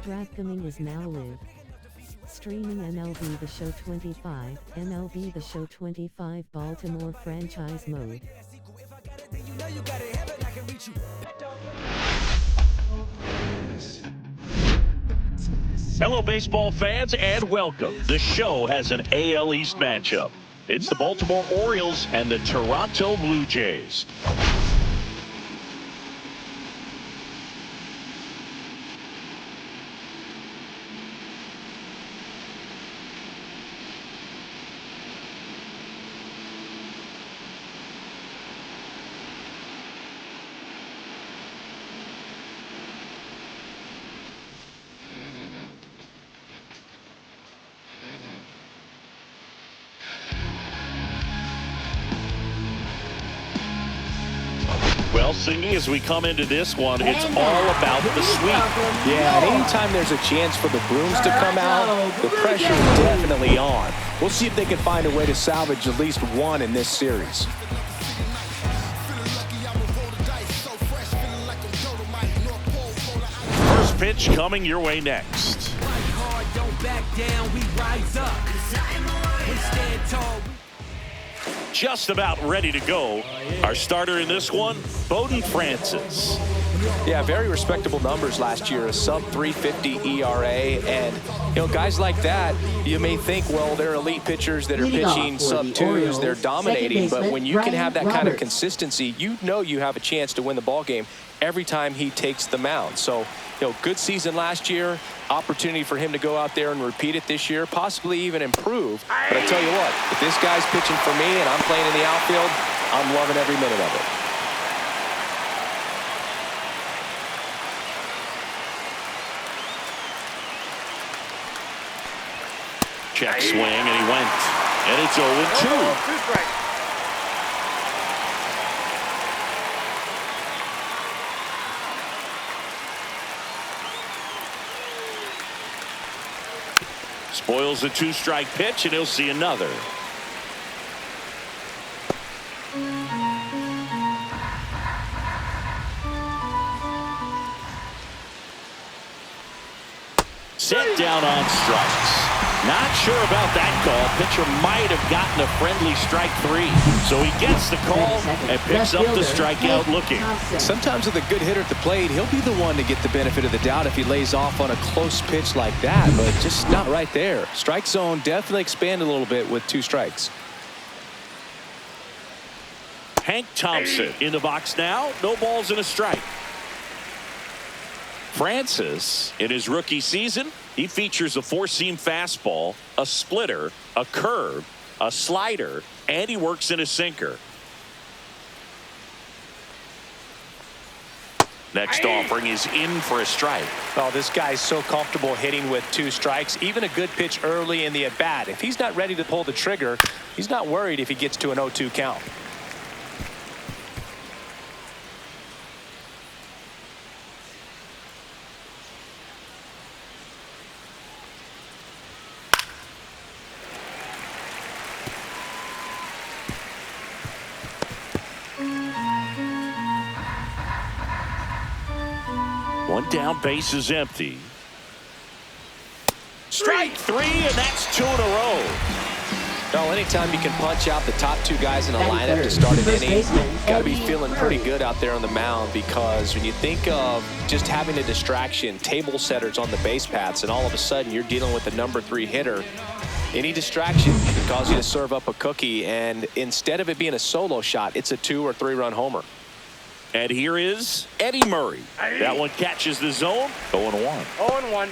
Stratcoming is now live. Streaming MLB The Show 25, MLB The Show 25 Baltimore franchise mode. Hello, baseball fans, and welcome. The show has an AL East matchup. It's the Baltimore Orioles and the Toronto Blue Jays. Well, Singy, as we come into this one, it's all about the sweep. Yeah, and anytime there's a chance for the brooms to come out, the pressure is definitely on. We'll see if they can find a way to salvage at least one in this series. First pitch coming your way next. Just about ready to go. Our starter in this one, Bowden Francis. Yeah, very respectable numbers last year, a sub-350 ERA, and guys like that, you may think, well, they're elite pitchers that are pitching sub-2s, they're dominating, but when you can have that kind of consistency, you know you have a chance to win the ball game every time he takes the mound. So, good season last year, opportunity for him to go out there and repeat it this year, possibly even improve. But I tell you what, if this guy's pitching for me and I'm playing in the outfield, I'm loving every minute of it. Check swing, and he went. And it's 0-2. Spoils a 2-strike pitch, and he'll see another. Set down on strikes. Not sure about that call. Pitcher might have gotten a friendly strike 3. So he gets the call and picks up the strikeout looking. Sometimes with a good hitter at the plate, he'll be the one to get the benefit of the doubt if he lays off on a close pitch like that, but just not right there. Strike zone definitely expanded a little bit with 2 strikes. Hank Thompson in the box now. No balls and a strike. Francis, in his rookie season, he features a 4-seam fastball, a splitter, a curve, a slider, and he works in a sinker. Next offering is in for a strike. Oh, this guy's so comfortable hitting with 2 strikes. Even a good pitch early in the at-bat. If he's not ready to pull the trigger, he's not worried if he gets to an 0-2 count. One down, base is empty. Strike 3, and that's 2 in a row. No, anytime you can punch out the top 2 guys in a lineup to start an inning, got to be feeling pretty good out there on the mound, because when you think of just having a distraction, table setters on the base paths, and all of a sudden you're dealing with the number 3 hitter, any distraction can cause you to serve up a cookie, and instead of it being a solo shot, it's a 2 or 3 run homer. And here is Eddie Murray. That one catches the zone. 0-1. 0-1.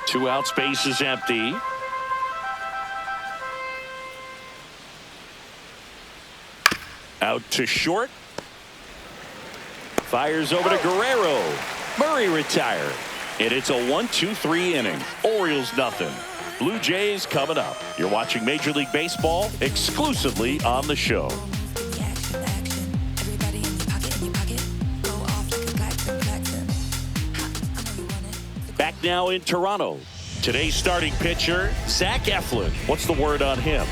Two outs, base is empty. Out to short. Fires over to Guerrero. Murray retired. And it's a 1-2-3 inning. Orioles nothing. Blue Jays coming up. You're watching Major League Baseball exclusively on the show. Back now in Toronto. Today's starting pitcher, Zach Eflin. What's the word on him?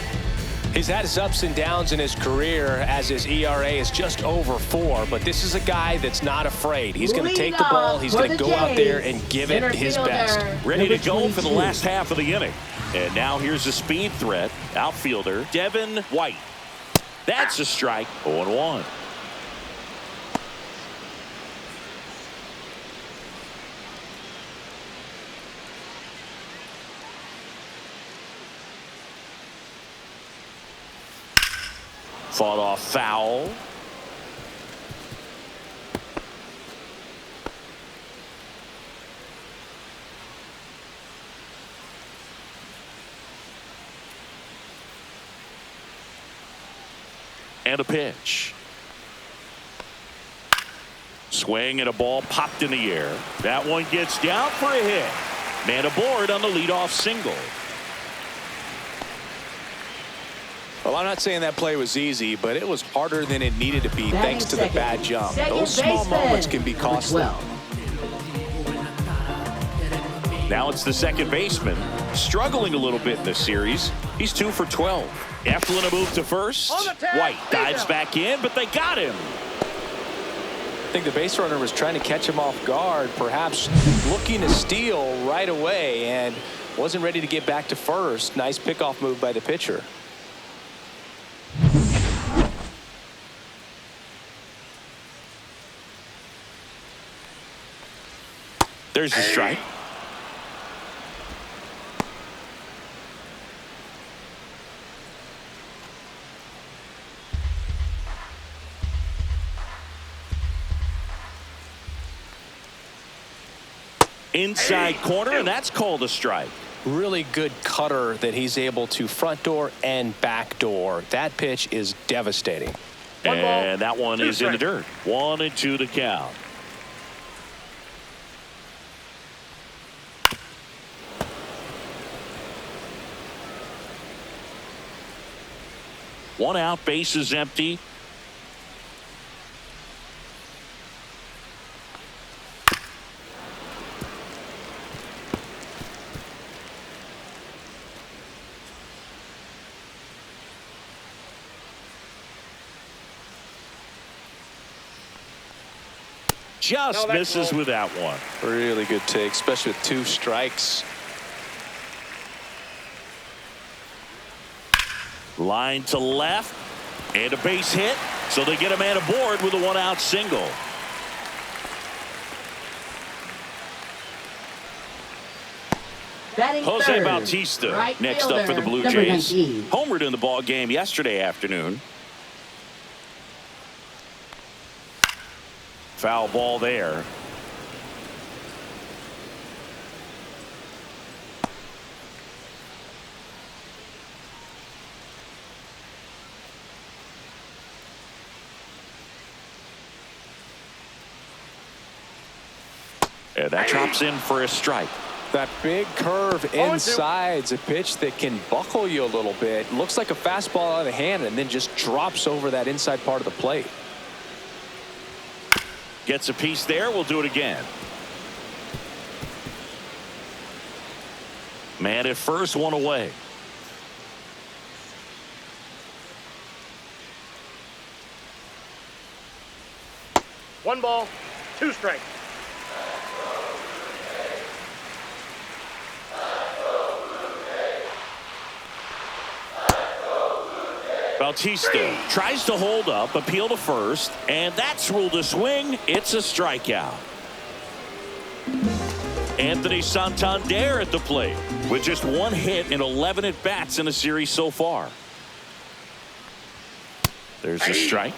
He's had his ups and downs in his career as his ERA is just over 4, but this is a guy that's not afraid. He's going to take the ball. He's going to go out there and give it his best. Ready to go for the last half of the inning. And now here's a speed threat. Outfielder Devin White. That's a strike. 0-1. Fought off foul. And a pitch. Swing and a ball popped in the air. That one gets down for a hit. Man aboard on the leadoff single. Well, I'm not saying that play was easy, but it was harder than it needed to be thanks to the bad jump. Those small moments can be costly. Now it's the second baseman. Struggling a little bit in this series. He's 2 for 12. Eflin a move to first. White dives back in, but they got him. I think the base runner was trying to catch him off guard, perhaps looking to steal right away, and wasn't ready to get back to first. Nice pickoff move by the pitcher. There's the strike. Inside corner, and that's called a strike. Really good cutter that he's able to front door and back door. That pitch is devastating. And that one is in the dirt. 1-2 to count. One out, base is empty. Just misses with that one. Really good take, especially with 2 strikes. Line to left and a base hit, so they get a man aboard with a 1-out single. Jose Bautista next up for the Blue Jays. Homered in the ball game yesterday afternoon. Foul ball there. And that drops in for a strike. That big curve inside's a pitch that can buckle you a little bit. Looks like a fastball out of the hand and then just drops over that inside part of the plate. Gets a piece there. We'll do it again. Man at first, one away. One ball, 2 strikes. Bautista tries to hold up, appeal to first, and that's ruled a swing. It's a strikeout. Anthony Santander at the plate with just 1 hit and 11 at-bats in the series so far. There's a strike.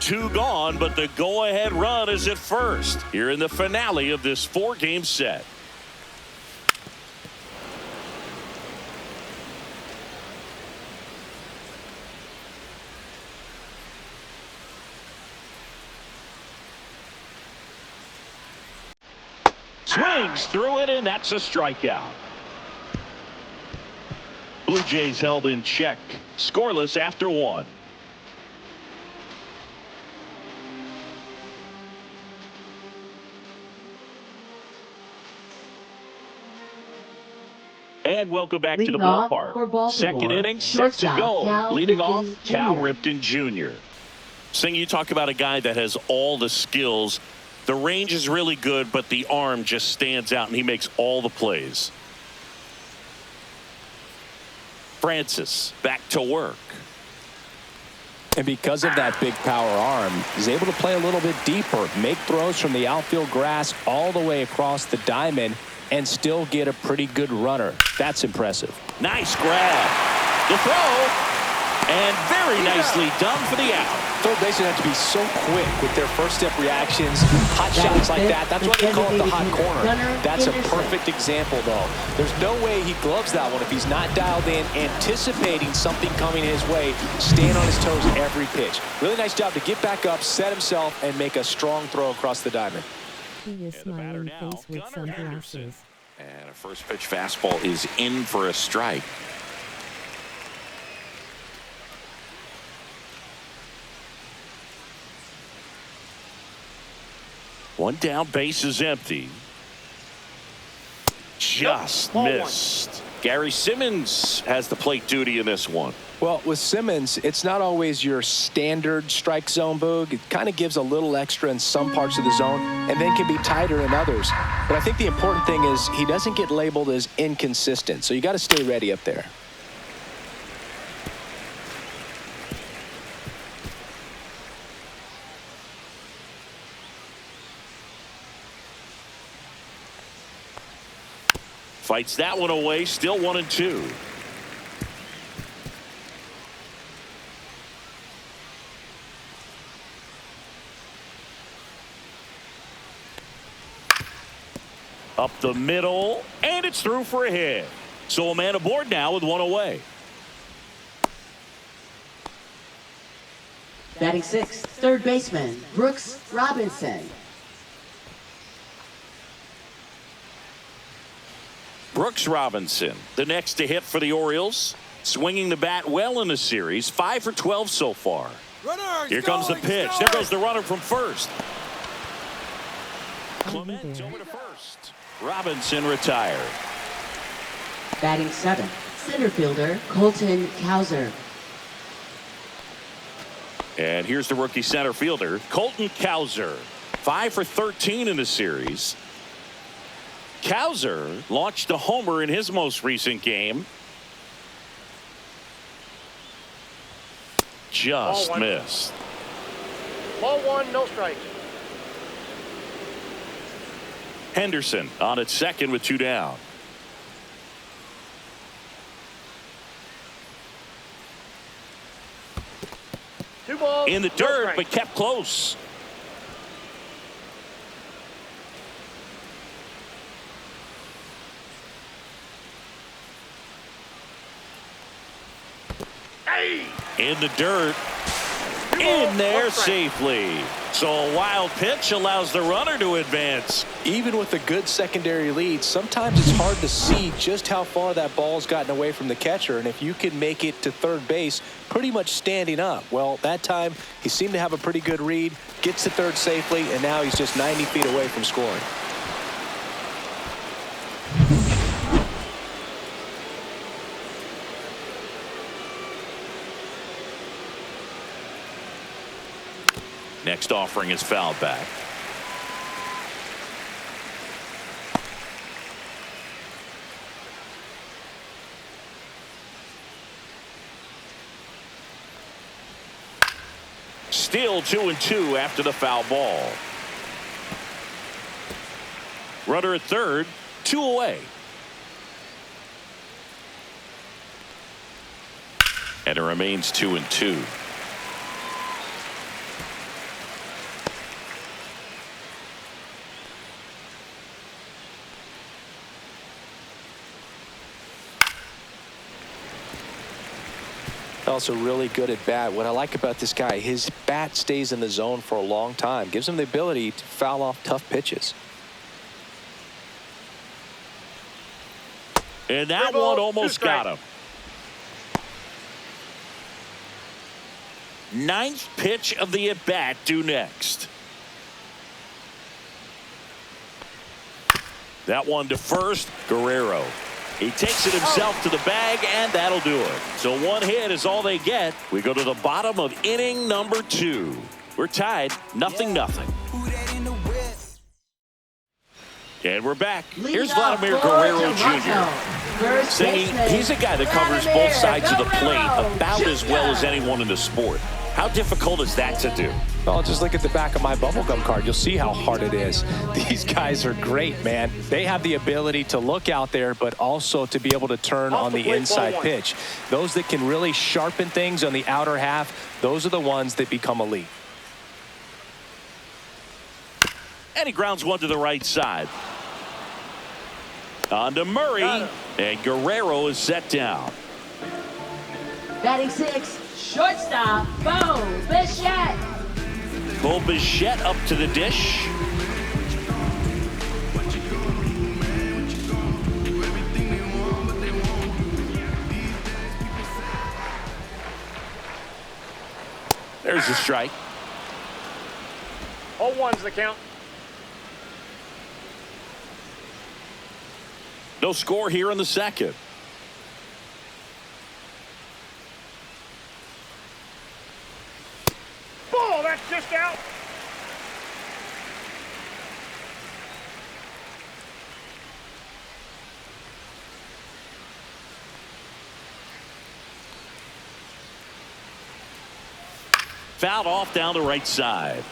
Two gone, but the go-ahead run is at first here in the finale of this 4-game set. Swings through it, and that's a strikeout. Blue Jays held in check, scoreless after 1. And welcome back to the Leading off for ballpark. Baltimore, Second inning, set to shortstop, go. Cal Leading off, Ripken Cal Jr. Ripken Jr. Sing, you talk about a guy that has all the skills. The range is really good, but the arm just stands out, and he makes all the plays. Francis back to work. And because of that big power arm, he's able to play a little bit deeper, make throws from the outfield grass all the way across the diamond, and still get a pretty good runner. That's impressive. Nice grab. The throw, and very nicely done for the out. Third basemen have to be so quick with their first step reactions. Hot shots like that, that's why they call it the hot corner. That's a perfect example, though. There's no way he gloves that one if he's not dialed in, anticipating something coming his way, staying on his toes every pitch. Really nice job to get back up, set himself, and make a strong throw across the diamond. He is smiling face with sunglasses. And a first pitch fastball is in for a strike. One down, base is empty. Just missed. Gary Simmons has the plate duty in this one. Well, with Simmons, it's not always your standard strike zone, Boog. It kind of gives a little extra in some parts of the zone and then can be tighter in others. But I think the important thing is he doesn't get labeled as inconsistent, so you got to stay ready up there. Fights that one away, still 1-2. Up the middle, and it's through for a hit. So a man aboard now with one away. Batting sixth, third baseman, Brooks Robinson. Brooks Robinson, the next to hit for the Orioles. Swinging the bat well in the series. 5 for 12 so far. Here comes the pitch. There goes the runner from first. Clement over to first. Robinson retired. Batting seventh, center fielder, Colton Cowser. And here's the rookie center fielder, Colton Cowser. 5 for 13 in the series. Cowser launched a homer in his most recent game. Just missed. Ball one, no strikes. Henderson on at second with 2 down. Two balls. In the no dirt, strikes. but kept close. In the dirt. In there safely. So a wild pitch allows the runner to advance. Even with a good secondary lead, sometimes it's hard to see just how far that ball's gotten away from the catcher. And if you can make it to third base pretty much standing up, well, that time he seemed to have a pretty good read, gets to third safely, and now he's just 90 feet away from scoring. Next offering is fouled back. Still 2-2 after the foul ball. Runner at third, 2 away. And it remains 2-2. Also really good at bat. What I like about this guy, his bat stays in the zone for a long time. Gives him the ability to foul off tough pitches. And that one almost got him. Ninth pitch of the at-bat due next. That one to first, Guerrero. He takes it himself to the bag, and that'll do it. So one hit is all they get. We go to the bottom of inning number 2. We're tied 0-0. And we're back. Here's Vladimir Guerrero Jr. Singing, he's a guy that covers both sides of the plate about as well as anyone in the sport. How difficult is that to do? Well, just look at the back of my bubblegum card. You'll see how hard it is. These guys are great, man. They have the ability to look out there, but also to be able to turn on the inside pitch. Those that can really sharpen things on the outer half, those are the ones that become elite. And he grounds one to the right side. On to Murray, and Guerrero is set down. Batting 6, shortstop, Bo Bichette. Bo Bichette up to the dish. There's the strike. 0-1's the count. No score here in the second. Ball, that's just out. Fouled off down the right side.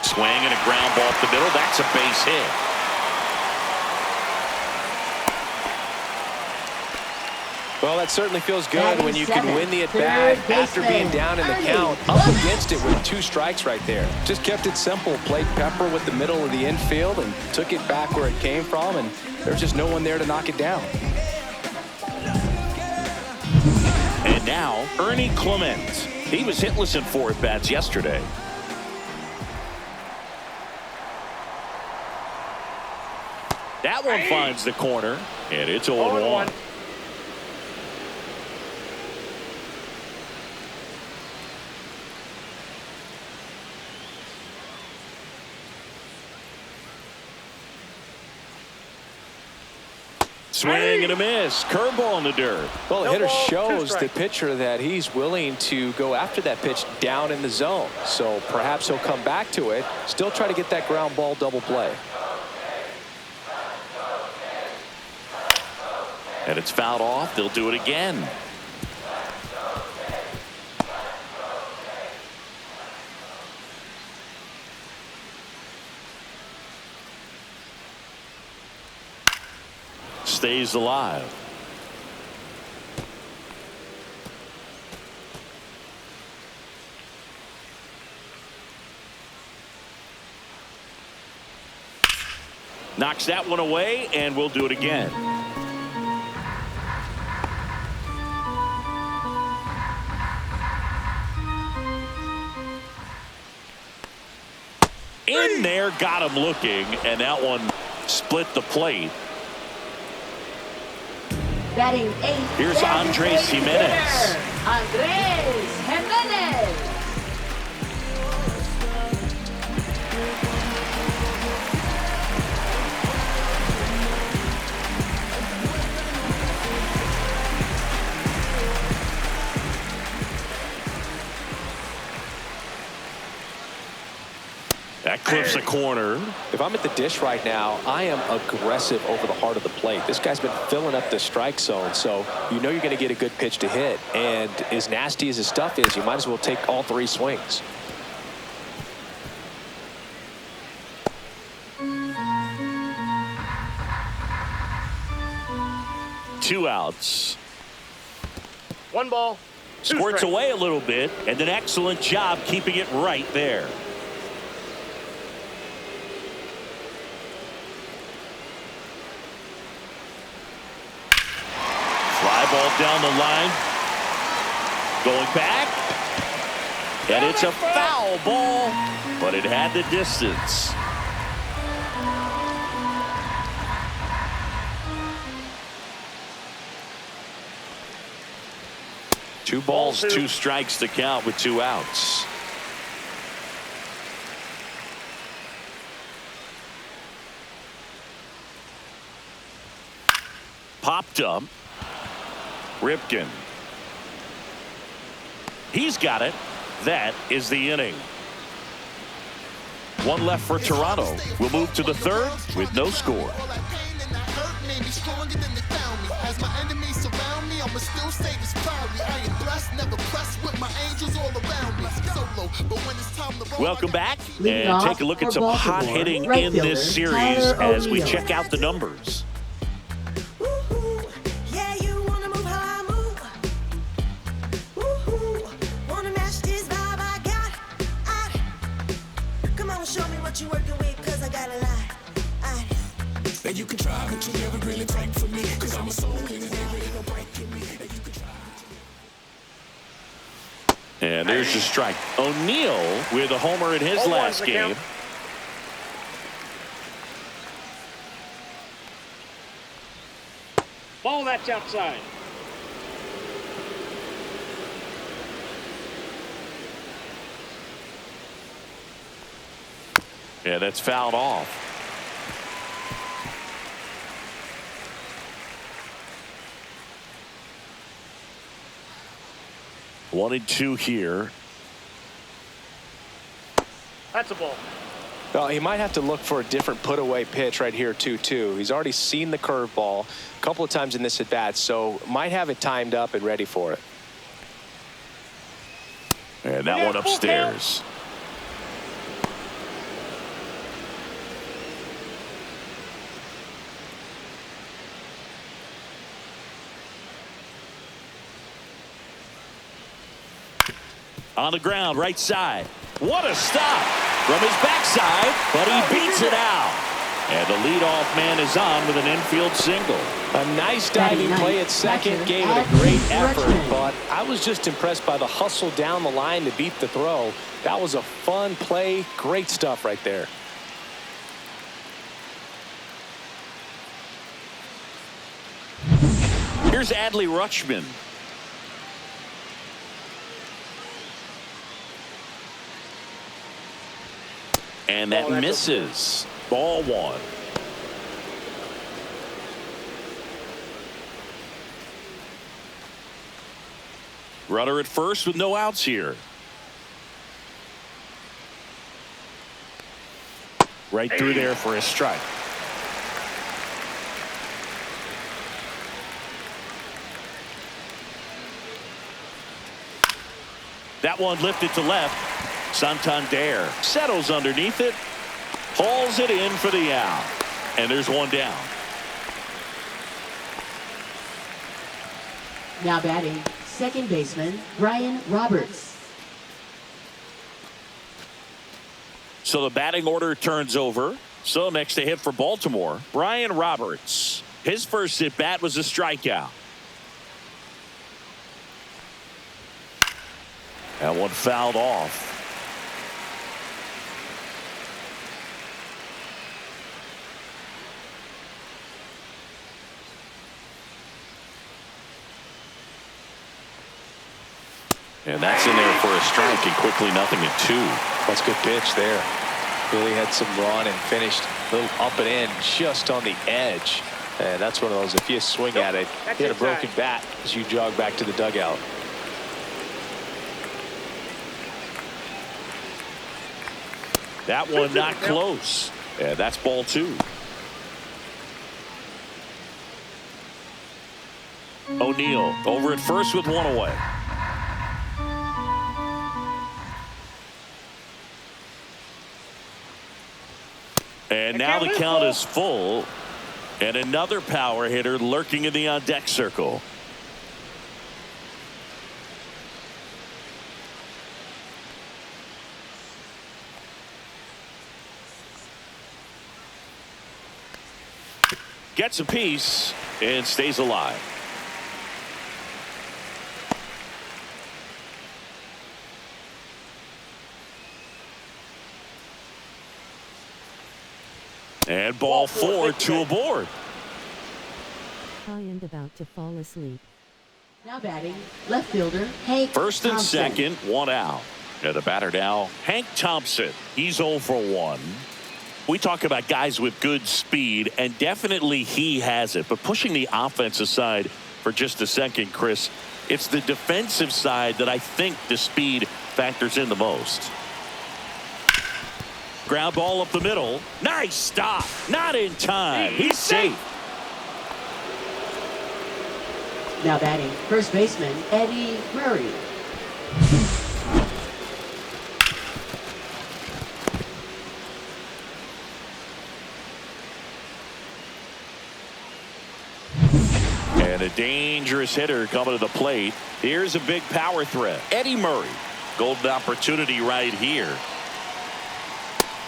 Swing and a ground ball up the middle. That's a base hit. Well, that certainly feels good when you can win the at-bat after being down in the count, up against it with 2 strikes right there. Just kept it simple, played pepper with the middle of the infield and took it back where it came from, and there's just no one there to knock it down. And now, Ernie Clement. He was hitless in 4 at-bats yesterday. That one finds the corner, and it's 0-1. Swing and a miss. Curveball in the dirt. Well, the hitter shows the pitcher that he's willing to go after that pitch down in the zone. So perhaps he'll come back to it, still try to get that ground ball double play. And it's fouled off. They'll do it again. Stays alive. Knocks that one away, and we'll do it again. In there, got him looking, and that one split the plate. Batting 8. Here's Andrés Jiménez. Andrés Jiménez. That clips a corner. If I'm at the dish right now, I am aggressive over the heart of the plate. This guy's been filling up the strike zone, so you know you're going to get a good pitch to hit. And as nasty as his stuff is, you might as well take all 3 swings. Two outs. 1 ball. 2 Squirts strikes. away a little bit, and an excellent job keeping it right there. Ball down the line. Going back. And it's a foul ball, but it had the distance. 2 balls, 2 strikes to count with 2 outs. Popped up. Ripken. He's got it. That is the inning. 1 left for Toronto. We'll move to the 3rd with no score. Welcome back and take a look at some hot hitting in this series as we check out the numbers. You working with, cause I got a lot. And you can try, but you never really take for me, cause I'm a soul and there ain't no break in me. And you can try. And there's the strike. O'Neill with a homer in his last game. Ball, that's outside. Yeah, that's fouled off. One and 2 here. That's a ball. Well, he might have to look for a different put-away pitch right here, 2-2. He's already seen the curveball a couple of times in this at-bat, so might have it timed up and ready for it. And that one upstairs. On the ground, right side. What a stop from his backside, but he beats it out. And the leadoff man is on with an infield single. A nice diving play at second, gave it a great effort, but I was just impressed by the hustle down the line to beat the throw. That was a fun play. Great stuff right there. Here's Adley Rutschman. And that misses. Ball 1. Runner at first with no outs here. Right through there for a strike. That one lifted to left. Santander settles underneath it, hauls it in for the out, and there's one down. Now batting, second baseman, Brian Roberts. So the batting order turns over. So next to hit for Baltimore, Brian Roberts. His first at bat was a strikeout. That one fouled off. And that's in there for a strike, and quickly 0-2. That's a good pitch there. Really had some run and finished a little up and in just on the edge. And that's one of those, if you swing at it, hit a broken bat as you jog back to the dugout. That one not close. And that's ball 2. O'Neill over at first with one away. And now the count is full. And another power hitter lurking in the on-deck circle. Gets a piece and stays alive. And ball 4, 2 aboard. I am about to fall asleep. Now batting, left fielder, Hank First and Thompson. second, one out. And the batter now, Hank Thompson. He's 0 for 1. We talk about guys with good speed, and definitely he has it. But pushing the offense aside for just a second, Chris, it's the defensive side that I think the speed factors in the most. Ground ball up the middle. Nice stop. Not in time. He's safe. Now batting, first baseman, Eddie Murray. And a dangerous hitter coming to the plate. Here's a big power threat. Eddie Murray. Golden opportunity right here.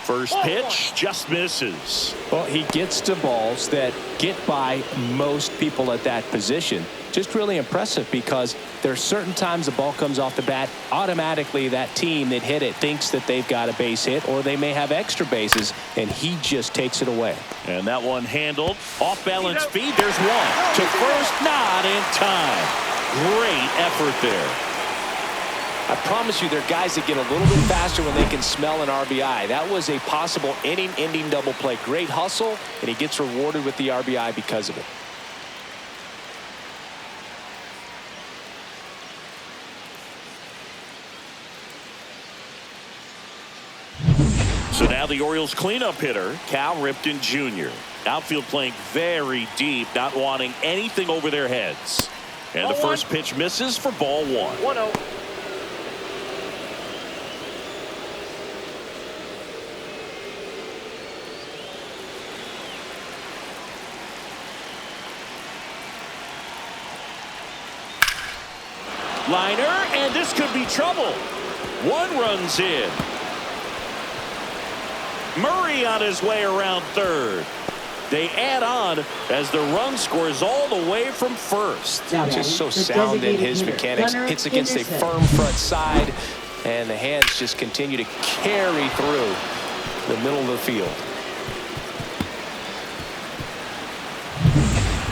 First pitch just misses. Well, he gets to balls that get by most people at that position. Just really impressive because there are certain times the ball comes off the bat, automatically that team that hit it thinks that they've got a base hit or they may have extra bases, and he just takes it away. And that one handled. Off balance feed. There's one. To first, not in time. Great effort there. I promise you there are guys that get a little bit faster when they can smell an RBI. That was a possible inning-ending double play. Great hustle, and he gets rewarded with the RBI because of it. So now the Orioles cleanup hitter, Cal Ripken Jr. Outfield playing very deep, not wanting anything over their heads. And the first pitch misses for ball 1. 1-0. Liner, and this could be trouble. 1 runs in. Murray on his way around third. They add on as the run scores all the way from first. Just so sound in his mechanics. Hits against a firm front side, and the hands just continue to carry through the middle of the field.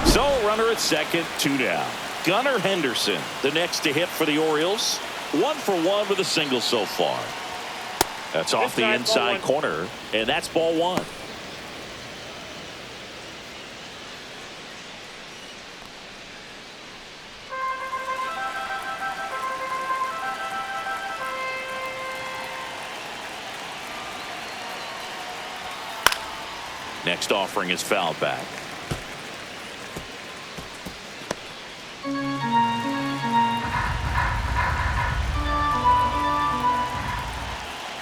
So runner at second, 2 down. Gunnar Henderson, the next to hit for the Orioles. 1 for 1 with a single so far. That's off the inside corner, and that's ball 1. Next offering is fouled back.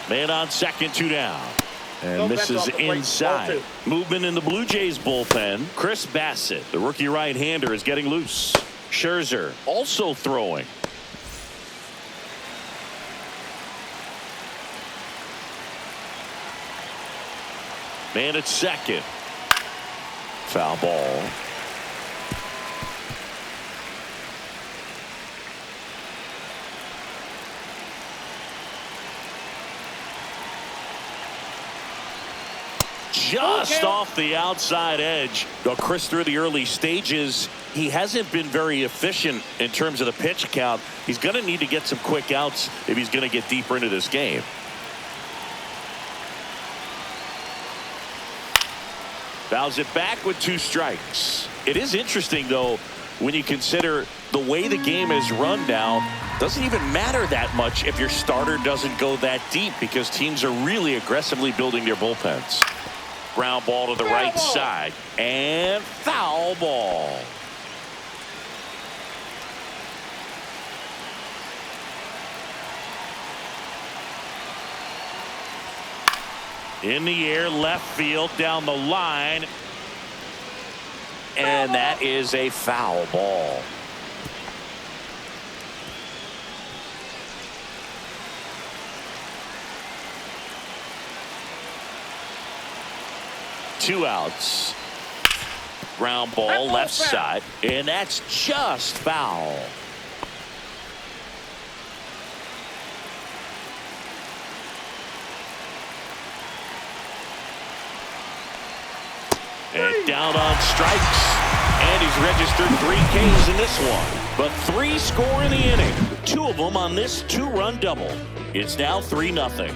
Man on second, 2 down. And this is inside. Movement in the Blue Jays bullpen. Chris Bassett, the rookie right-hander, is getting loose. Scherzer also throwing. Man at second. Foul ball. Just off the outside edge. Though Chris, through the early stages, he hasn't been very efficient in terms of the pitch count. He's going to need to get some quick outs if he's going to get deeper into this game. Fouls it back with 2 strikes. It is interesting, though, when you consider the way the game is run now. Doesn't even matter that much if your starter doesn't go that deep because teams are really aggressively building their bullpens. Ground ball to the right side, and foul ball. In the air, left field, down the line, and that is a foul ball. Two outs. Ground ball left side, and that's just foul. And down on strikes, and he's registered 3 Ks in this one. But 3 score in the inning. 2 of them on this 2-run double. It's now 3-0.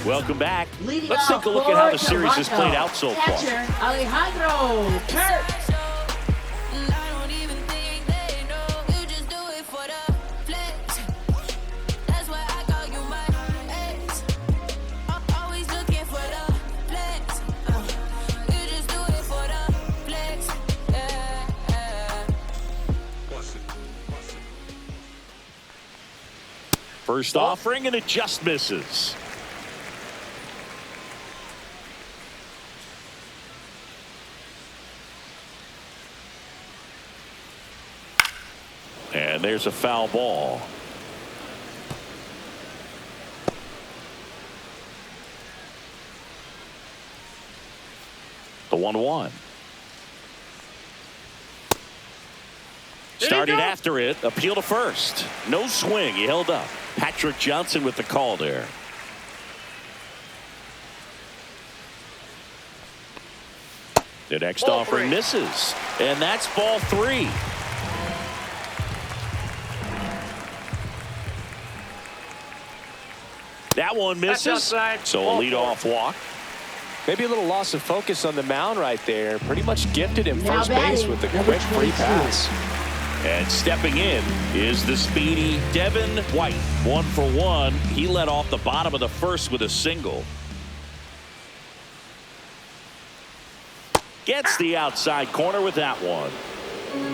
Welcome back. Leading Let's take a look at how the series has played out so far. Catcher, Alejandro Kirk. First offering, and it just misses. And there's a foul ball. The 1-1. Started after it. Appeal to first. No swing. He held up. Patrick Johnson with the call there. The next offering misses. And that's ball 3. That one misses. So a leadoff walk. Maybe a little loss of focus on the mound right there. Pretty much gifted him first base with a quick free pass. And stepping in is the speedy Devin White. 1 for 1. He led off the bottom of the first with a single. Gets the outside corner with that one.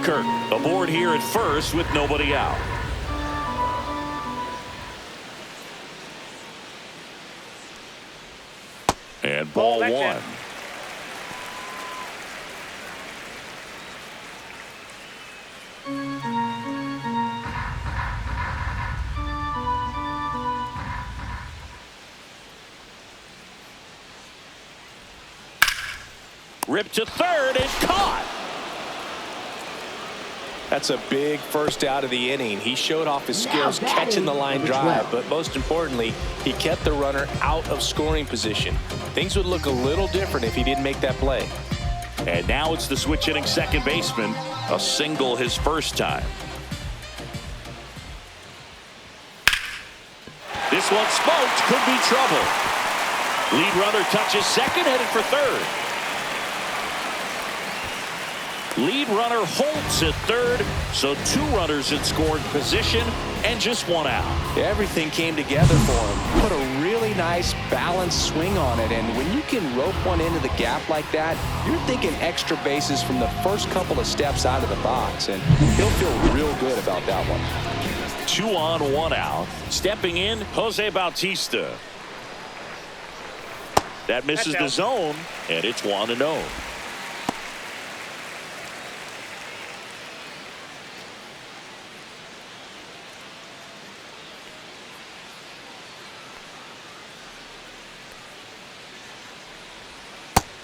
Kirk aboard here at first with nobody out. And ball 1. Ripped to third and caught. That's a big first out of the inning. He showed off his skills catching the line drive, but most importantly, he kept the runner out of scoring position. Things would look a little different if he didn't make that play. And now it's the switch hitting second baseman. A single his first time. This one smoked. Could be trouble. Lead runner touches second, headed for third. Lead runner holds at third, so 2 runners in scoring position and just 1 out. Everything came together for him. Put a really nice balanced swing on it, and when you can rope one into the gap like that, you're thinking extra bases from the first couple of steps out of the box, and he'll feel real good about that one. 2 on, 1 out. Stepping in, Jose Bautista. That misses the zone, and it's 1-0.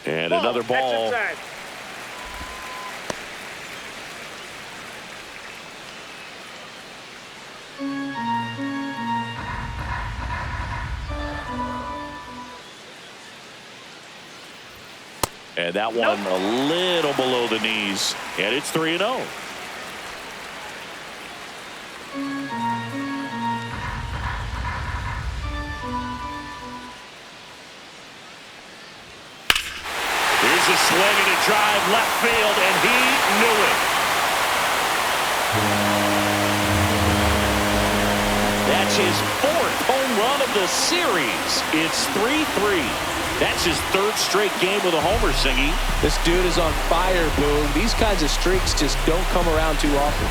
And another ball. And that one a little below the knees. And it's 3-0. Here's a swing and a drive left field, and he knew it. That's his 4th home run of the series. It's 3-3. That's his 3rd straight game with a homer, Singy. This dude is on fire, Boone. These kinds of streaks just don't come around too often.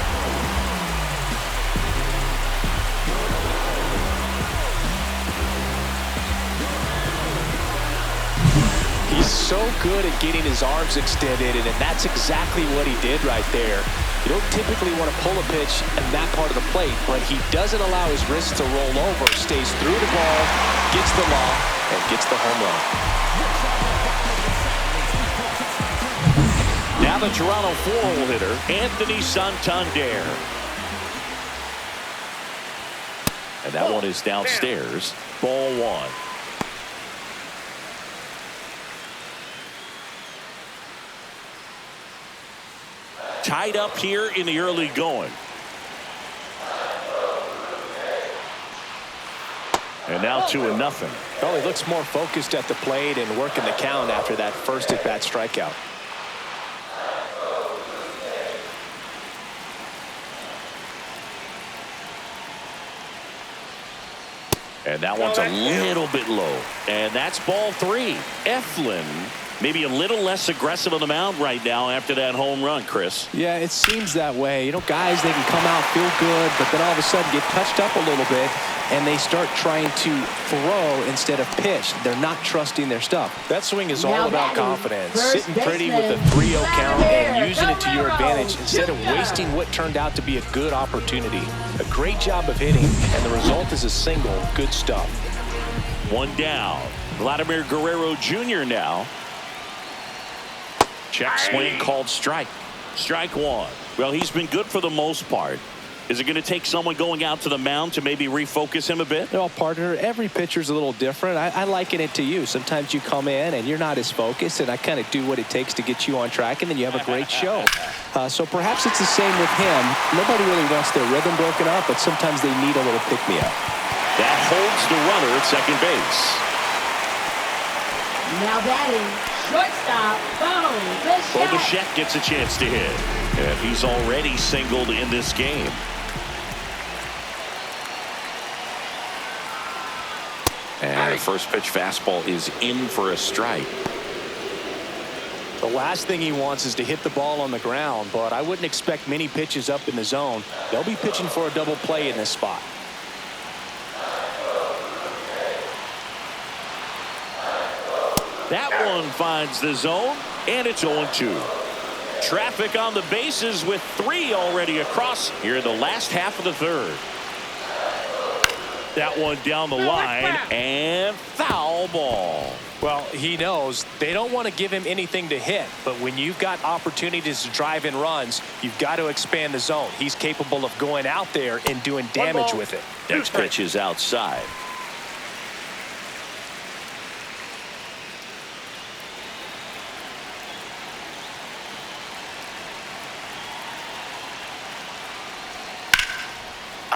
He's so good at getting his arms extended, and that's exactly what he did right there. You don't typically want to pull a pitch in that part of the plate, but he doesn't allow his wrists to roll over, stays through the ball, gets the lob, and gets the home run. Now the Toronto 4-hole hitter, Anthony Santander. And that one is downstairs. Ball 1. tied up here in the early going. And now 2-0. Well, he looks more focused at the plate and working the count after that first at-bat strikeout. And that one's a little bit low. And that's ball 3. Eflin maybe a little less aggressive on the mound right now after that home run, Chris. Yeah, it seems that way. You know, guys, they can come out, feel good, but then all of a sudden get touched up a little bit, and they start trying to throw instead of pitch. They're not trusting their stuff. That swing is all about confidence. Sitting pretty with a 3-0 count and using it to your advantage instead of wasting what turned out to be a good opportunity. A great job of hitting, and the result is a single. Good stuff. One down. Vladimir Guerrero Jr. now. Check swing called strike. Strike 1. Well, he's been good for the most part. Is it going to take someone going out to the mound to maybe refocus him a bit? Well, partner, every pitcher's a little different. I liken it to you. Sometimes you come in and you're not as focused, and I kind of do what it takes to get you on track, and then you have a great show. So perhaps it's the same with him. Nobody really wants their rhythm broken up, but sometimes they need a little pick-me-up. That holds the runner at second base. Now batting, shortstop, Bo Bichette gets a chance to hit. And he's already singled in this game. And the first pitch fastball is in for a strike. The last thing he wants is to hit the ball on the ground, but I wouldn't expect many pitches up in the zone. They'll be pitching for a double play in this spot. That one finds the zone, and it's 0-2. Traffic on the bases with 3 already across here in the last half of the third. That one down the line, and foul ball. Well, he knows they don't want to give him anything to hit, but when you've got opportunities to drive in runs, you've got to expand the zone. He's capable of going out there and doing damage with it. Next pitch is outside.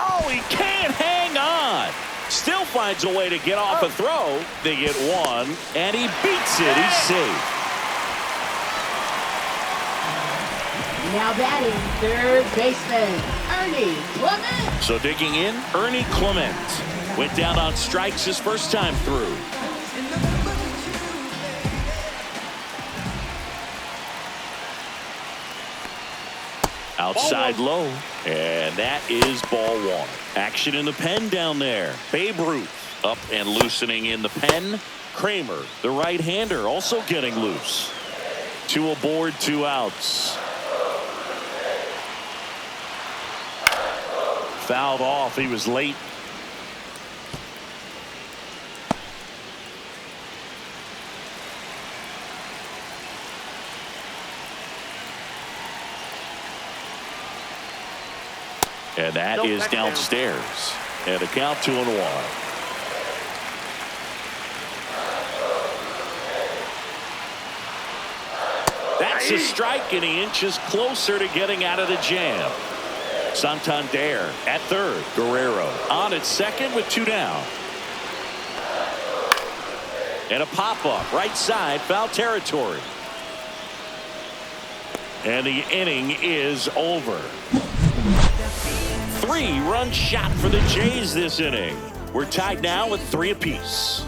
Oh, he can't hang on. Still finds a way to get off a throw. They get 1, and he beats it. He's safe. Now batting, third baseman, Ernie Clement. So digging in, Ernie Clement. Went down on strikes his first time through. Outside low, and that is ball 1. Action in the pen down there. Babe Ruth up and loosening in the pen. Kramer, the right-hander, also getting loose. 2 aboard, 2 outs. Fouled off. He was late. And that is downstairs. And a count 2-1. That's a strike, and he inches closer to getting out of the jam. Santander at third. Guerrero on at second with 2 down. And a pop-up right side, foul territory. And the inning is over. 3-run shot for the Jays this inning. We're tied now with 3 apiece.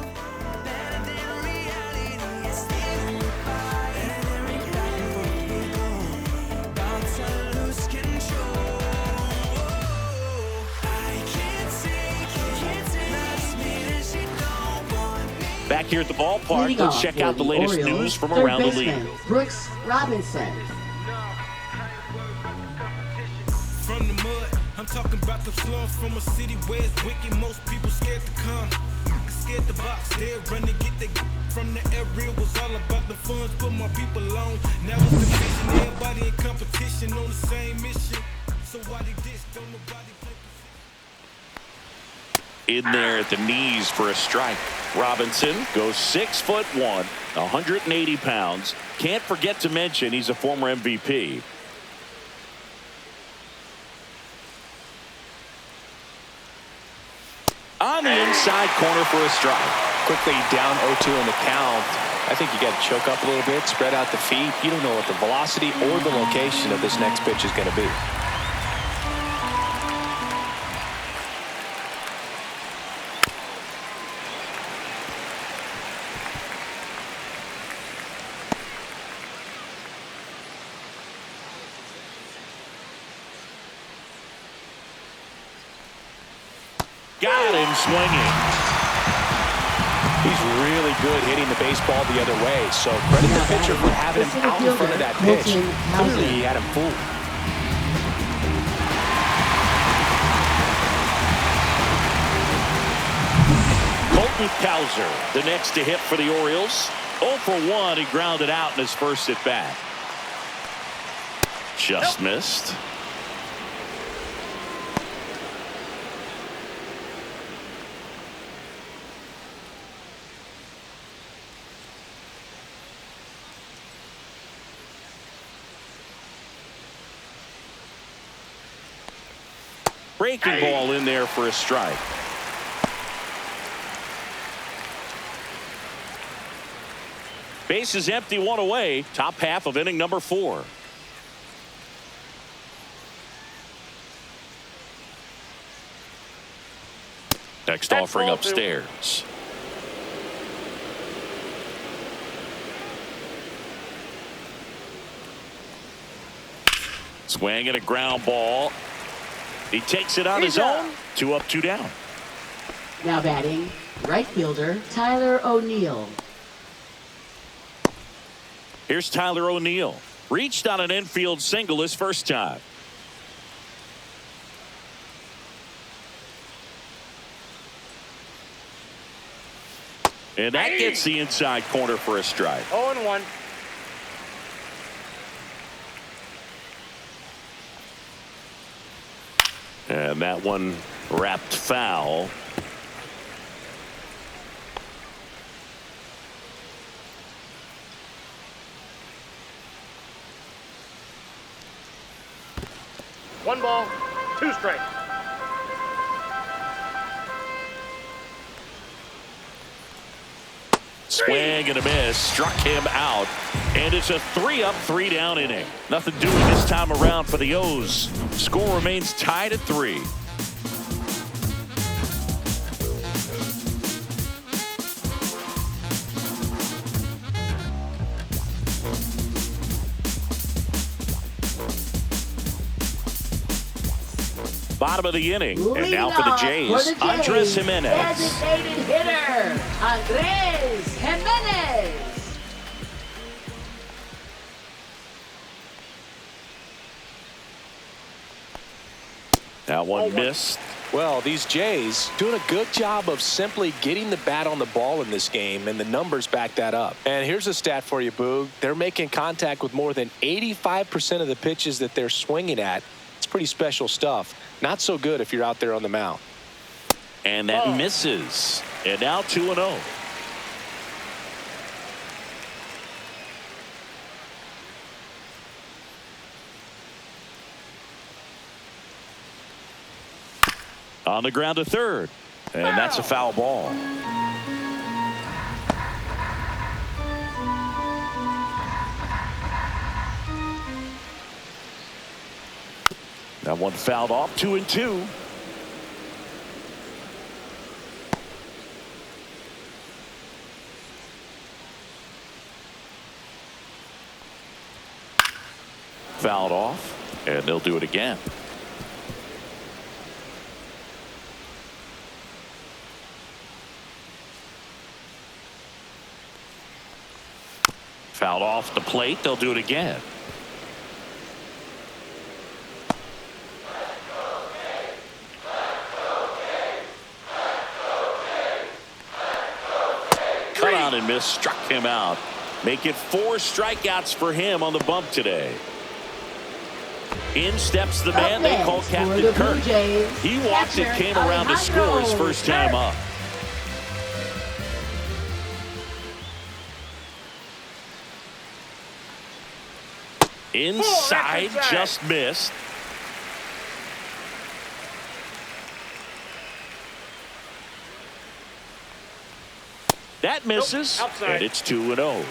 Back here at the ballpark, let's check out the latest news from around the league. Brooks Robinson. From the mud, I'm talking about the slums from a city where it's wicked. Most people scared to come, scared to box. They're running, get the from the area. Was all about the funds, put my people on. Now it's division, everybody in competition on the same mission. So why they diss? Don't nobody play. In there at the knees for a strike. Robinson goes 6'1", 180 pounds. Can't forget to mention he's a former MVP. inside corner for a strike. Quickly down 0-2 in the count. I think you got to choke up a little bit, spread out the feet. You don't know what the velocity or the location of this next pitch is going to be. Got him swinging. He's really good hitting the baseball the other way, so credit the pitcher for having him out in front of that pitch. Clearly, he had him fooled. Colton Cowser, the next to hit for the Orioles. 0 for 1, he grounded out in his first at bat. Just missed. Breaking ball in there for a strike. Base is empty, 1 away. Top half of inning number 4. Next offering upstairs. Swing and a ground ball. He takes it on his own. 2 up, 2 down. Now batting, right fielder Tyler O'Neill. Here's Tyler O'Neill. Reached on an infield single his first time. And that gets the inside corner for a strike. 0-1. And that one wrapped foul. One ball, 2 strikes. Swing and a miss. Struck him out. And it's a 3 up, 3 down inning. Nothing doing this time around for the O's. Score remains tied at 3. Bottom of the inning. And now for the Jays, Andres Jimenez. Designated hitter, Andres Jimenez. That one missed. Well, these Jays doing a good job of simply getting the bat on the ball in this game, and the numbers back that up. And here's a stat for you, Boog. They're making contact with more than 85% of the pitches that they're swinging at. It's pretty special stuff. Not so good if you're out there on the mound. And that misses. And now 2-0. On the ground to third. And that's a foul ball. That one fouled off. 2-2. Fouled off, and they'll do it again. Fouled off the plate. They'll do it again. Cut out and missed. Struck him out. Make it 4 strikeouts for him on the bump today. In steps the man they call Captain Kirk. He walked and came around to score his first time up. Inside, just missed. That misses, outside. and it's 2-0.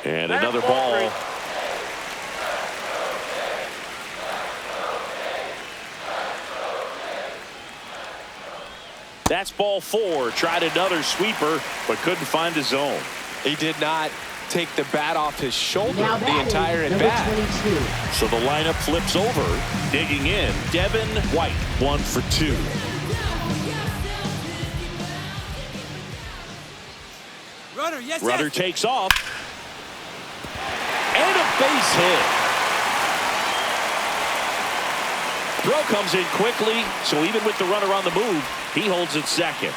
And another ball. That's ball 4. Tried another sweeper, but couldn't find his zone. He did not take the bat off his shoulder Now the entire number at-bat. 22. So the lineup flips over. Digging in, Devin White, 1 for 2. Runner takes off. And a base hit. Throw comes in quickly, so even with the runner on the move, he holds it second.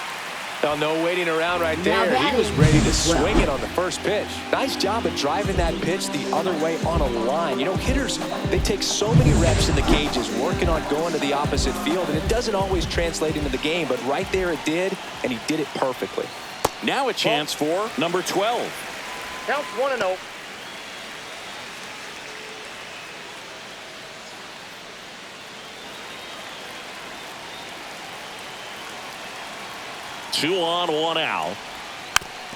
Well, no waiting around right Now there. He was batting. ready to swing it on the first pitch. Nice job of driving that pitch the other way on a line. You know, hitters, they take so many reps in the cages working on going to the opposite field, and it doesn't always translate into the game, but right there it did, and he did it perfectly. Now a chance for number 12. Counts 1-0. Two on, 1 out.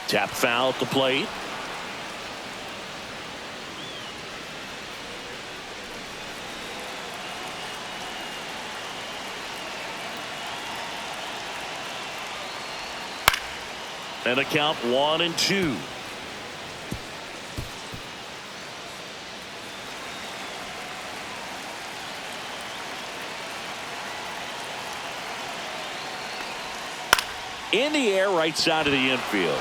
Tap foul at the plate. And a count 1-2. In the air, right side of the infield.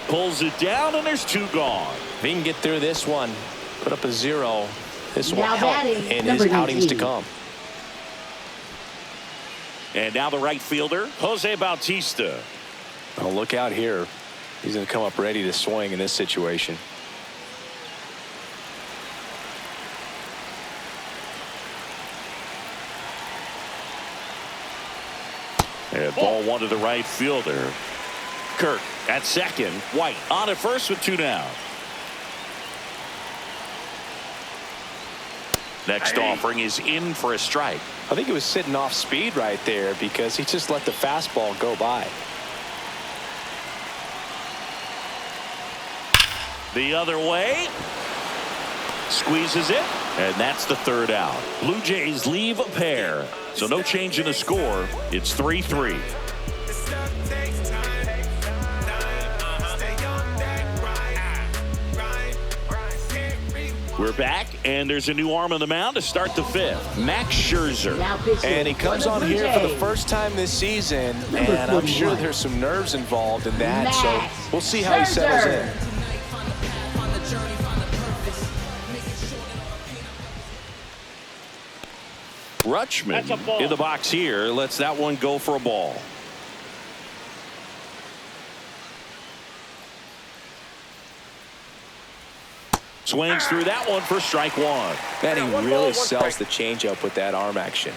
Pulls it down, and there's 2 gone. If he can get through this one, put up a 0, this will Now help batting, in number his outings to 19. come. And now the right fielder, Jose Bautista. Oh, look out here. He's going to come up ready to swing in this situation. And ball 1 to the right fielder. Kirk at second. White on at first with 2 down. Next offering is in for a strike. I think he was sitting off speed right there because he just let the fastball go by. The other way. Squeezes it. And that's the 3rd out. Blue Jays leave a pair. So no change in the score. It's 3-3. We're back, and there's a new arm on the mound to start the 5th. Max Scherzer. Now pitching And he comes for on the Blue here for the Jays. first time this season, Number and I'm sure 41. there's some nerves involved in that, Max so we'll see how he settles Scherzer. in. That's a Rutschman ball. in the box here. Lets that one go for a ball. Swings through that one for strike 1. Man, he Yeah, 1 ball, really 1 sells strike. the changeup with that arm action.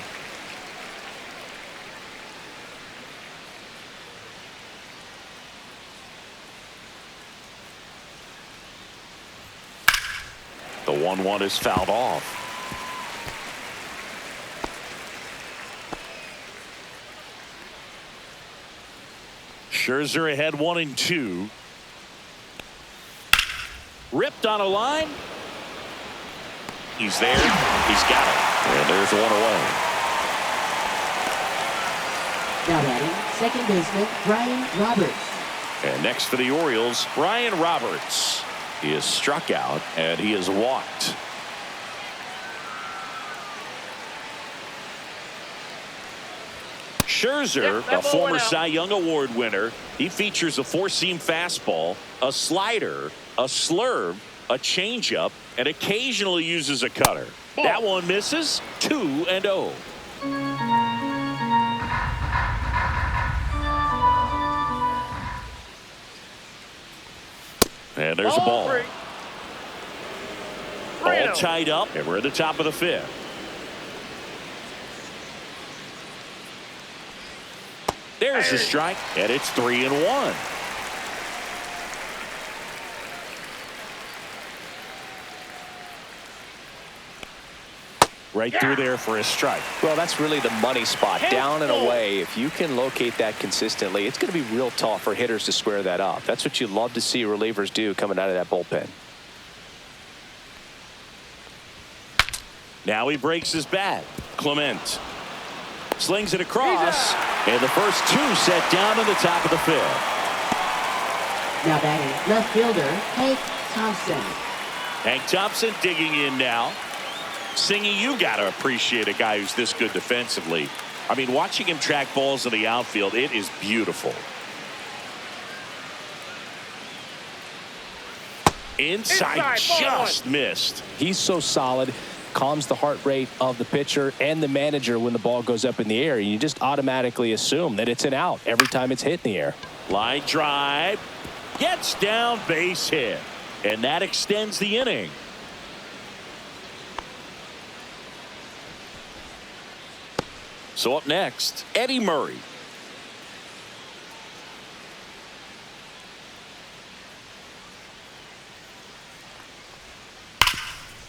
The 1-1 is fouled off. Scherzer ahead 1-2. Ripped on a line. He's there. He's got it. And there's 1 away. Now batting, second baseman, Brian Roberts. And next for the Orioles, Brian Roberts. He is struck out and he is walked. Scherzer, Yeah, a former went out. Cy Young Award winner, he features a 4-seam fastball, a slider, a slurve, a changeup, and occasionally uses a cutter. That one misses. 2-0. And there's a ball. 3. All tied up, and we're at the top of the 5th. There's the strike, and it's 3-1. Right through there for a strike. Well, that's really the money spot, down and away. If you can locate that consistently, it's going to be real tough for hitters to square that up. That's what you love to see relievers do coming out of that bullpen. Now he breaks his bat. Clement slings it across, and the first two set down in the top of the fifth. Now batting left fielder, Hank Thompson. Hank Thompson digging in now. Singy, you got to appreciate a guy who's this good defensively. I mean, watching him track balls in the outfield, it is beautiful. Inside just missed. He's so solid, calms the heart rate of the pitcher and the manager when the ball goes up in the air. You just automatically assume that it's an out every time it's hit in the air. Line drive, gets down, base hit, and that extends the inning. So up next, Eddie Murray.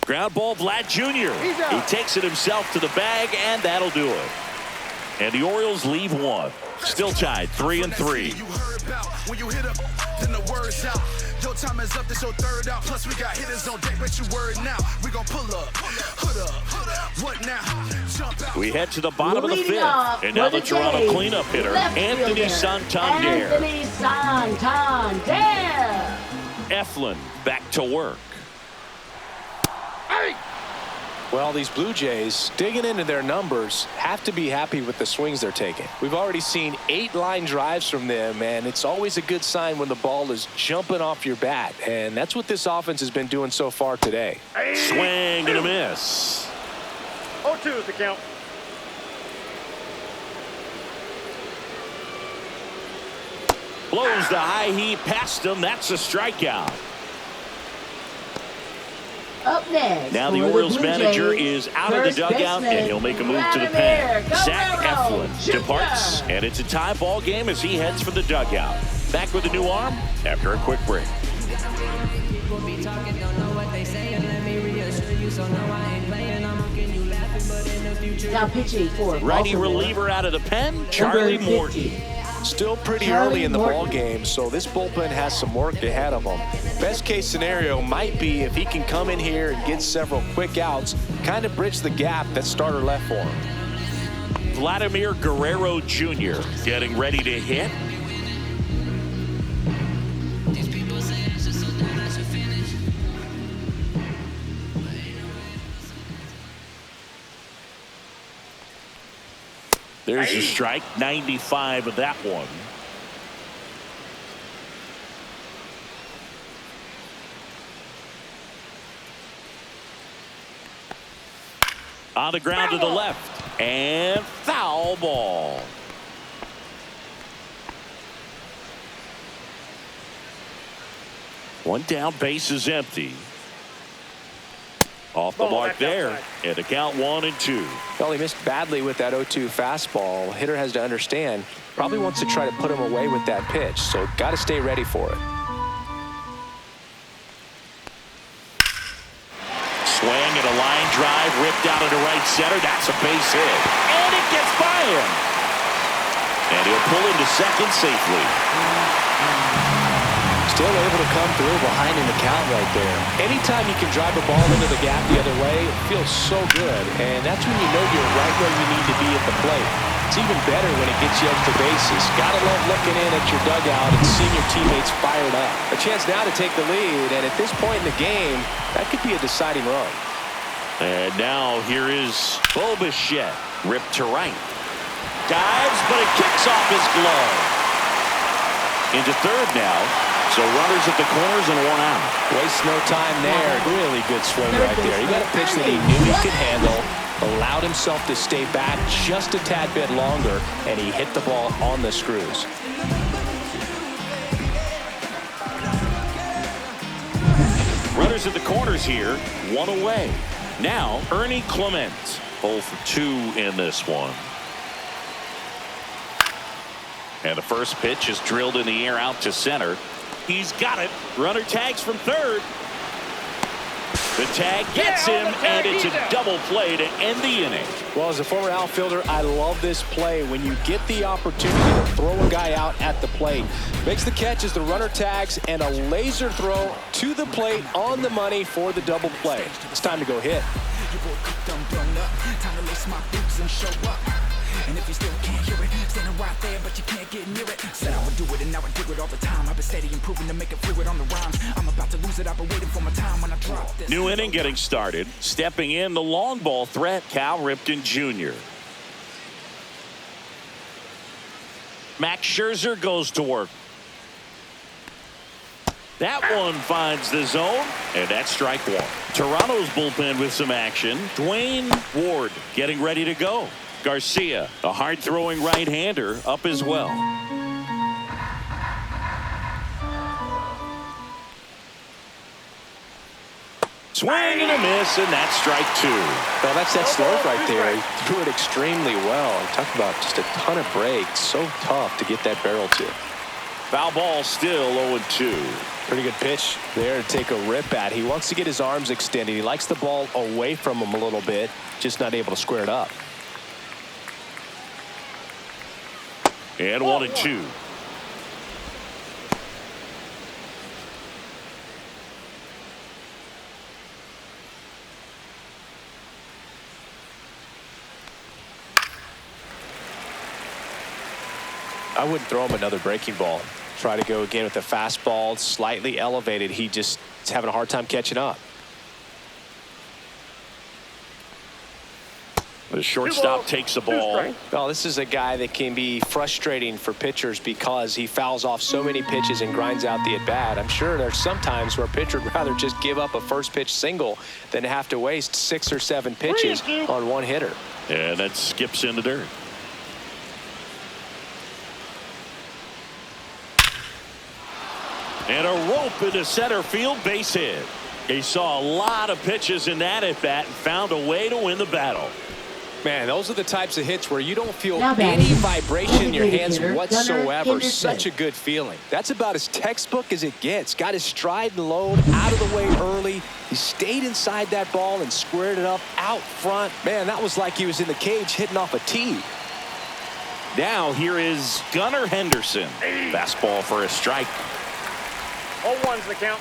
Ground ball, Vlad Jr. He takes it himself to the bag, and that'll do it. And the Orioles leave one. Still tied 3-3. You heard about when you hit up, then the word's out. Your time is up, this your third out. Plus we got hitters on deck, bet you word now. We gon' pull up, hood up, what now? Jump out. We head to the bottom of the Leading fifth. off And now for the Toronto Jays, cleanup hitter, left Anthony fielder, Santander. Anthony Santander. Eflin back to work. Well, these Blue Jays, digging into their numbers, have to be happy with the swings they're taking. We've already seen 8 line drives from them, and it's always a good sign when the ball is jumping off your bat, and that's what this offense has been doing so far today. Swing and a miss. 0-2 is the count. Blows the high heat past him. That's a strikeout. Up next, Now the for Orioles Blue manager Jays, is out of the first dugout, baseman, and he'll make a move to the pen. Vladimir Zach Guerrero Eflin Jr. departs, and it's a tie ball game as he heads for the dugout. Back with a new arm after a quick break. Now pitching for Righty Baltimore, reliever out of the pen, Charlie number Morton. 50. Still pretty Charlie early in the Morton. ball game, so this bullpen has some work ahead of them. Best case scenario might be if he can come in here and get several quick outs, kind of bridge the gap that starter left for him. Vladimir Guerrero Jr. getting ready to hit. There's a strike, 95 of that one. On the ground to the left, and foul ball. One down, base is empty. Off the mark there, and the count 1-2. Well, he missed badly with that 0-2 fastball. Hitter has to understand, probably wants to try to put him away with that pitch, so got to stay ready for it. Swing and a line drive ripped out into right center. That's a base hit, and it gets by him. And he'll pull into second safely. Still able to come through behind an account right there. Anytime you can drive a ball into the gap the other way, it feels so good. And that's when you know you're right where you need to be at the plate. It's even better when it gets you extra bases. Gotta love looking in at your dugout and seeing your teammates fired up. A chance now to take the lead, and at this point in the game, that could be a deciding run. And now here is Bobichette, ripped to right. Dives, but it kicks off his glove. Into third now. So runners at the corners and one out. Waste no time there. Really good swing right there. He got a pitch that he knew he could handle, allowed himself to stay back just a tad bit longer, and he hit the ball on the screws. Runners at the corners here, one away. Now Ernie Clement, 0 for 2 in this one. And the first pitch is drilled in the air out to center. He's got it. Runner tags from third. The tag gets him, and it's a double play to end the inning. Well, as a former outfielder, I love this play. When you get the opportunity to throw a guy out at the plate, makes the catch as the runner tags, and a laser throw to the plate on the money for the double play. It's time to go hit. And if you still can't hear it, standing right there, but you can't get near it. Said I would do it, and now I do it all the time. I've been steady improving to make it fluid on the rhymes. I'm about to lose it. I've been waiting for my time when I drop this. New inning getting started. Stepping in, the long ball threat, Cal Ripken Jr. Max Scherzer goes to work. That one finds the zone, and that's strike one. Toronto's bullpen with some action. Dwayne Ward getting ready to go. Garcia, a hard-throwing right-hander, up as well. Swing and a miss, and that's strike two. Well, that's that slurve right there. He threw it extremely well. Talk about just a ton of breaks. So tough to get that barrel to. Foul ball still 0-2. Pretty good pitch there to take a rip at. He wants to get his arms extended. He likes the ball away from him a little bit, just not able to square it up. And 1-2. I wouldn't throw him another breaking ball. Try to go again with the fastball, slightly elevated. He just is having a hard time catching up. The shortstop takes the ball. Well, this is a guy that can be frustrating for pitchers because he fouls off so many pitches and grinds out the at-bat. I'm sure there's some times where a pitcher would rather just give up a first pitch single than have to waste 6 or 7 pitches on one hitter. And that skips in the dirt. And a rope into center field, base hit. He saw a lot of pitches in that at-bat and found a way to win the battle. Man, those are the types of hits where you don't feel any vibration in your hands whatsoever. Such a good feeling. That's about as textbook as it gets. Got his stride and load out of the way early. He stayed inside that ball and squared it up out front. Man, that was like he was in the cage hitting off a tee. Now here is Gunnar Henderson. Fastball for a strike. 0-1's the count.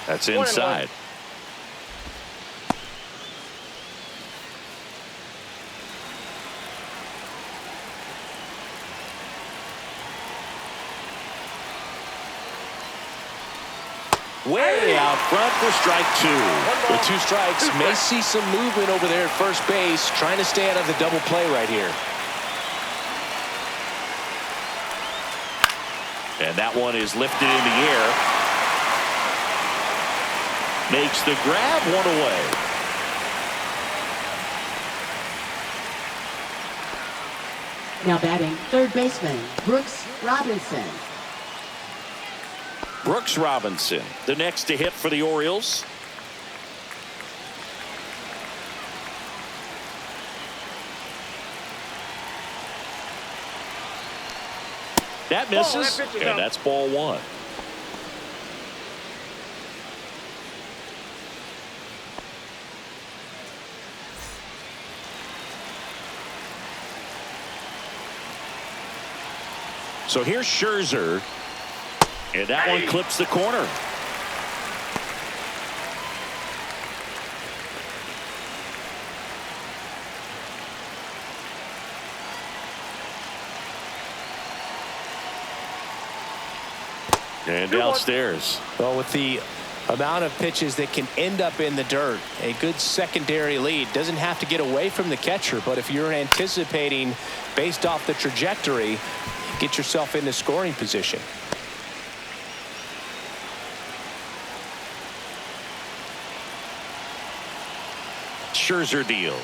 That's inside. Way out front for strike two. With 2 strikes, may see some movement over there at first base, trying to stay out of the double play right here. And that one is lifted in the air. Makes the grab, one away. Now batting, third baseman, Brooks Robinson. Brooks Robinson, the next to hit for the Orioles. That misses, and that's ball 1. So here's Scherzer, and that one clips the corner. And downstairs. Well, with the amount of pitches that can end up in the dirt, a good secondary lead. Doesn't have to get away from the catcher, but if you're anticipating based off the trajectory, get yourself into scoring position. Scherzer deals.